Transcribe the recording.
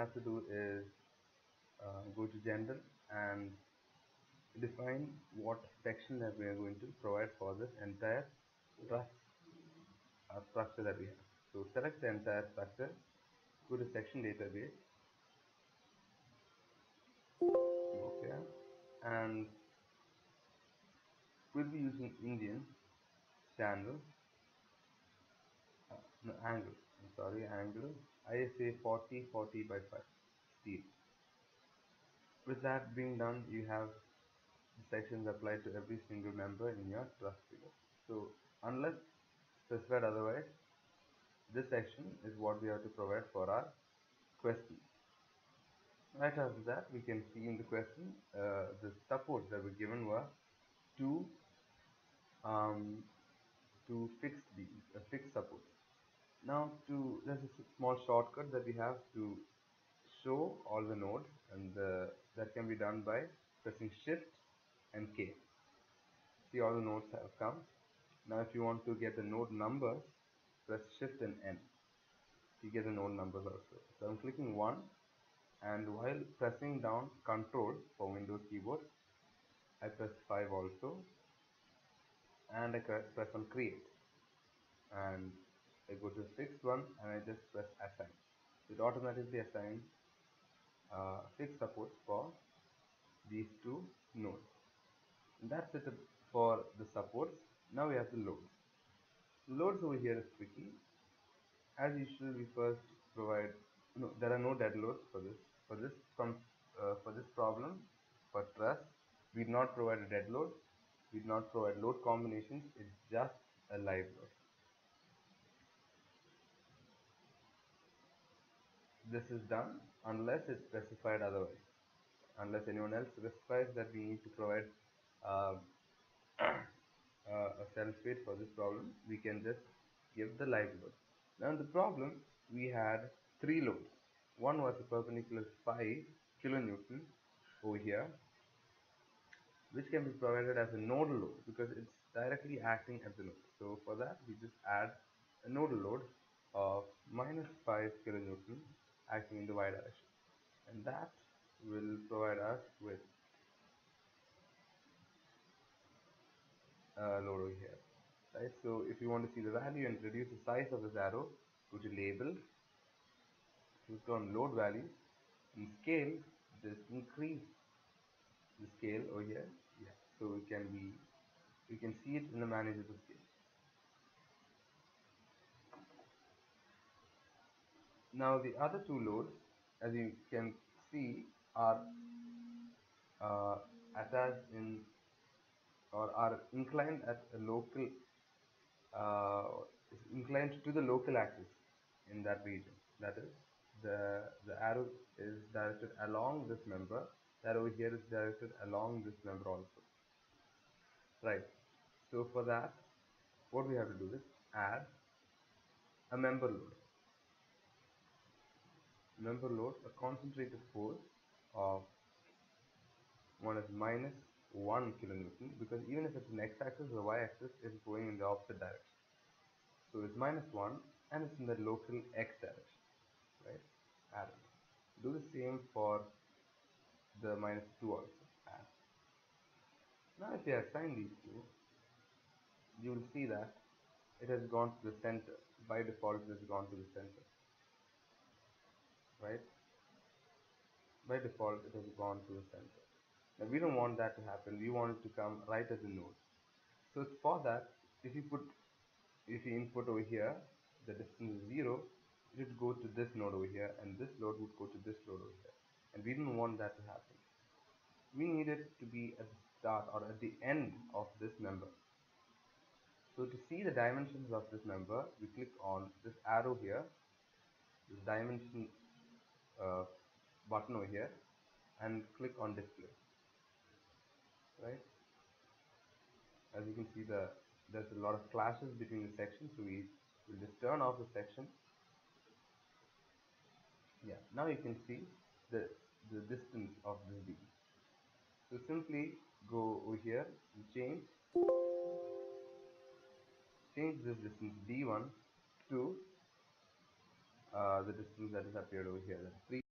have to do is go to general and define what section that we are going to provide for this entire truss structure that we have. So select the entire structure, go to section database, okay, and we'll be using Indian channel, no, angle, I'm sorry, angle, ISA 40/40 by 5 steel. With that being done, you have the sections applied to every single member in your truss figure. So unless specified otherwise, this section is what we have to provide for our question. Right after that, we can see in the question the supports that were given were two fixed beams, fixed supports. Now, there's a small shortcut that we have to show all the nodes, and that can be done by pressing Shift and K. See, all the nodes have come. Now, if you want to get the node numbers, press Shift and N. You get the node numbers also. So I'm clicking 1, and while pressing down Control for Windows keyboard, I press 5 also, and I press on Create, and I go to the fixed one, and I just press Assign. It automatically assigns fixed supports for these two nodes. And that's it for the supports. Now we have the loads. Loads over here is tricky. As usual, we first provide, no, there are no dead loads for this. For this problem, for truss, we did not provide a dead load. We did not provide load combinations. It's just a live load. This is done unless it's specified otherwise. Unless anyone else specifies that we need to provide a self weight for this problem, we can just give the live load. Now in the problem, we had 3 loads. One was a perpendicular 5 kilonewton over here, which can be provided as a nodal load because it's directly acting at the node. So for that, we just add a nodal load of -5 kilonewton acting in the y direction, and that will provide us with a load over here, right? So if you want to see the value and reduce the size of this arrow, go to label, click on load values, and scale, just increase the scale over here. Yeah, so we can see it in a manageable scale. Now the other two loads, as you can see, are attached in or are inclined at a local inclined to the local axis in that region. That is, the arrow is directed along this member. That over here is directed along this member also. Right. So for that, what we have to do is add a member load. Member load, a concentrated force of one is -1 kilonewton, because even if it's an x-axis, the y-axis is going in the opposite direction. So it's -1 and it's in the local x direction, right? Add it. Do the same for the -2 also. Add. Now if you assign these two, you will see that it has gone to the center. By default, it has gone to the center, right? By default, it has gone to the center. Now we don't want that to happen. We want it to come right at the node. So for that, if you input over here, the distance is 0, it would go to this node over here, and this load would go to this load over here. And we don't want that to happen. We need it to be at the start or at the end of this member. So to see the dimensions of this member, we click on this arrow here, this dimension button over here, and click on display. Right? As you can see, there's a lot of clashes between the sections, so we will just turn off the section. Yeah, now you can see the distance of this beam. So simply go over here and change this distance d1 to the distance that is appeared over here, that's 3.